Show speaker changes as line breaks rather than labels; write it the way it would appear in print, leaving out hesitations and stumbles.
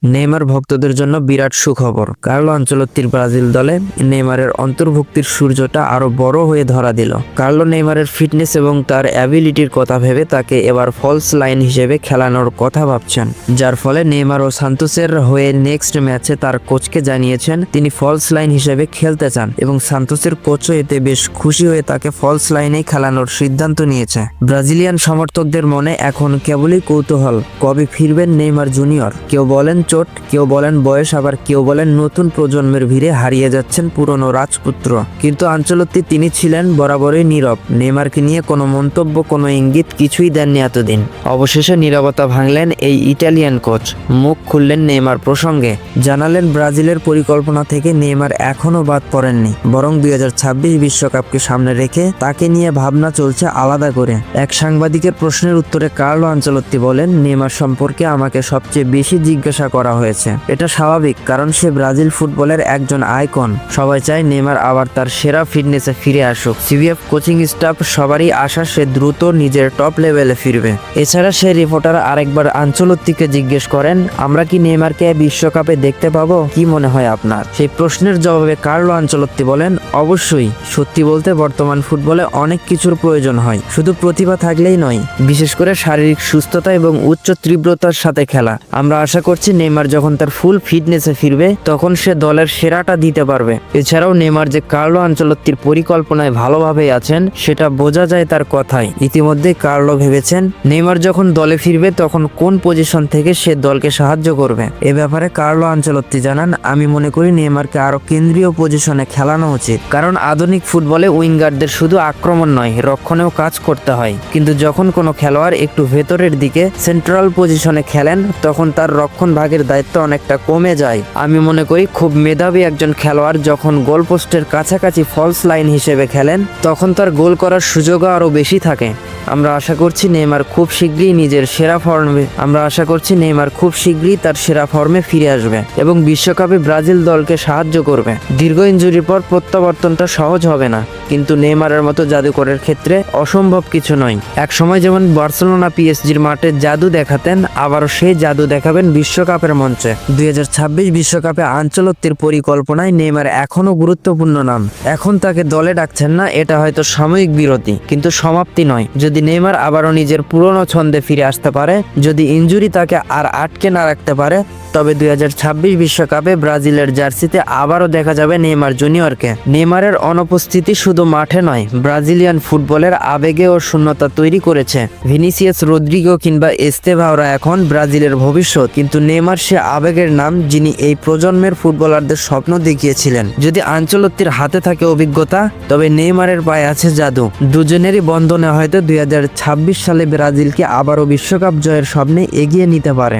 Neymar ভক্তদের জন্য বিরাট সুখবর। কার্লো আনচেলত্তির ব্রাজিল দলে নেইমারের অন্তর্ভুক্তির সূর্যটা আরো বড় হয়ে ধরা দিল। কার্লো নেইমারের ফিটনেস এবং তার অ্যাবিলিটির কথা ভেবে তাকে এবার ফলস লাইন হিসেবে খেলানোর কথা ভাবছেন, যার ফলে নেইমার ও সান্তোসের হয়ে নেক্সট ম্যাচে তার কোচকে জানিয়েছেন তিনি ফলস লাইন হিসেবে খেলতে চান এবং সান্তোসের কোচও এতে বেশ খুশি হয়ে তাকে ফলস লাইনেই খেলানোর সিদ্ধান্ত নিয়েছে। ব্রাজিলিয়ান সমর্থকদের মনে এখন কেবলই কৌতূহল, কবে ফিরবেন নেইমার জুনিয়র। কেউ বলেন চোট, কেউ বলেন বয়স, আবার কেউ বলেন নতুন প্রজন্মের ভিড়ে হারিয়ে যাচ্ছেন পুরনো রাজপুত্র। কিন্তু আনচেলত্তি তিনি ছিলেন বরাবরই নীরব। নেইমারকে নিয়ে কোনো মন্তব্য, কোনো ইঙ্গিত কিছুই দেননি এতদিন। অবশেষে নীরবতা ভাঙলেন এই ইটালিয়ান কোচ। মুখ খুললেন নেইমার প্রসঙ্গে, জানালেন ব্রাজিলের পরিকল্পনা থেকে নেইমার এখনো বাদ পড়েননি, বরং 2026 বিশ্বকাপকে সামনে রেখে তাকে নিয়ে ভাবনা চলছে আলাদা করে। এক সাংবাদিকের প্রশ্নের উত্তরে কার্লো আনচেলত্তি বলেন, নেইমার সম্পর্কে আমাকে সবচেয়ে বেশি জিজ্ঞাসা করা হয়েছে। এটা স্বাভাবিক, কারণ সে ব্রাজিল ফুটবলের একজন আইকন। সবাই চায় নেইমার আবার তার সেরা ফিটনেসে ফিরে আসুক। সিবিএফ কোচিং স্টাফ সবারই আশা সে দ্রুত নিজের টপ লেভেলে ফিরবে। এছাড়া সে রিপোর্টার আরেকবার আনচেলত্তিকে জিজ্ঞেস করেন, আমরা কি নেইমারকে বিশ্বকাপে দেখতে পাবো, কি মনে হয় আপনার? সেই প্রশ্নের জবাবে কার্লো আনচেলত্তি বলেন, অবশ্যই। সত্যি বলতে বর্তমান ফুটবলে অনেক কিছুর প্রয়োজন হয়, শুধু প্রতিভা থাকলেই নয়, বিশেষ করে শারীরিক সুস্থতা এবং উচ্চ তীব্রতার সাথে খেলা। আমরা আশা করছি নেইমার যখন তার ফুল ফিটনেসে ফিরবে তখন সে দলের সেরাটা দিতে পারবে। এছাড়াও নেইমার যে কার্লো আনচেলত্তির পরিকল্পনায় ভালোভাবে আছেন সেটা বোঝা যায় তার কথায়। ইতিমধ্যে কার্লো ভেবেছেন নেইমার যখন দলে ফিরবে তখন কোন পজিশন থেকে সে দলকে সাহায্য করবে। এ ব্যাপারে কার্লো আনচেলত্তি জানান, আমি মনে করি নেইমারকে আরো কেন্দ্রীয় পজিশনে খেলানো উচিত, কারণ আধুনিক ফুটবলে উইঙ্গারদের শুধু আক্রমণ নয়, রক্ষণেও কাজ করতে হয়। কিন্তু যখন কোনো খেলোয়াড় একটু ভেতরের দিকে সেন্ট্রাল পজিশনে খেলেন তখন তার রক্ষণ ভাগের দায়িত্ব অনেকটা কমে যায়। আমি মনে করি খুব মেধাবী একজন খেলোয়াড় যখন গোলপোস্টের কাছাকাছি ফলস লাইন হিসেবে খেলেন তখন তার গোল করার সুযোগও আরো বেশি থাকে। আমরা আশা করছি নেইমার খুব শীঘ্রই তার সেরা ফর্মে ফিরে আসবে এবং বিশ্বকাপে ব্রাজিল দলকে সাহায্য করবে। দীর্ঘ ইনজুরির পর প্রত্যাবর্তনটা সহজ হবে না, কিন্তু নেইমারের মতো জাদুকরের ক্ষেত্রে অসম্ভব কিছু নয়। এক সময় যেমন বার্সেলোনা পিএসজির মাঠে জাদু দেখাতেন, আবারও সেই জাদু দেখাবেন বিশ্বকাপের মঞ্চে। 2026 বিশ্বকাপে আনচেলত্তির পরিকল্পনায় নেইমার এখনো গুরুত্বপূর্ণ নাম। এখন তাকে দলে ডাকছেন না, এটা হয়তো সাময়িক বিরতি, কিন্তু সমাপ্তি নয়। যদি নেইমার আবারও নিজের পুরনো ছন্দে ফিরে আসতে পারে, যদি ইনজুরি তাকে আর আটকে না রাখতে পারে, তবে 2026 বিশ্বকাপে ব্রাজিলের জার্সিতে আবারও দেখা যাবে নেইমার জুনিয়রকে। নেইমারের অনুপস্থিতি শুধু মাঠে নয়, ব্রাজিলিয়ান ফুটবলের আবেগে ও শূন্যতা তৈরি করেছে। ভিনিসিয়াস, রদ্রিগো কিংবা এস্তেভাওরা এখন ব্রাজিলের ভবিষ্যৎ, কিন্তু নেইমার সে আবেগের নাম যিনি এই প্রজন্মের ফুটবলারদের স্বপ্ন দেখিয়েছিলেন। যদি আনচেলত্তির হাতে থাকে অভিজ্ঞতা, তবে নেইমারের পায়ে আছে জাদু। দুজনেরই বন্ধনে হয়তো 2026 সালে ব্রাজিলকে আবারও বিশ্বকাপ জয়ের স্বপ্নে এগিয়ে নিতে পারে।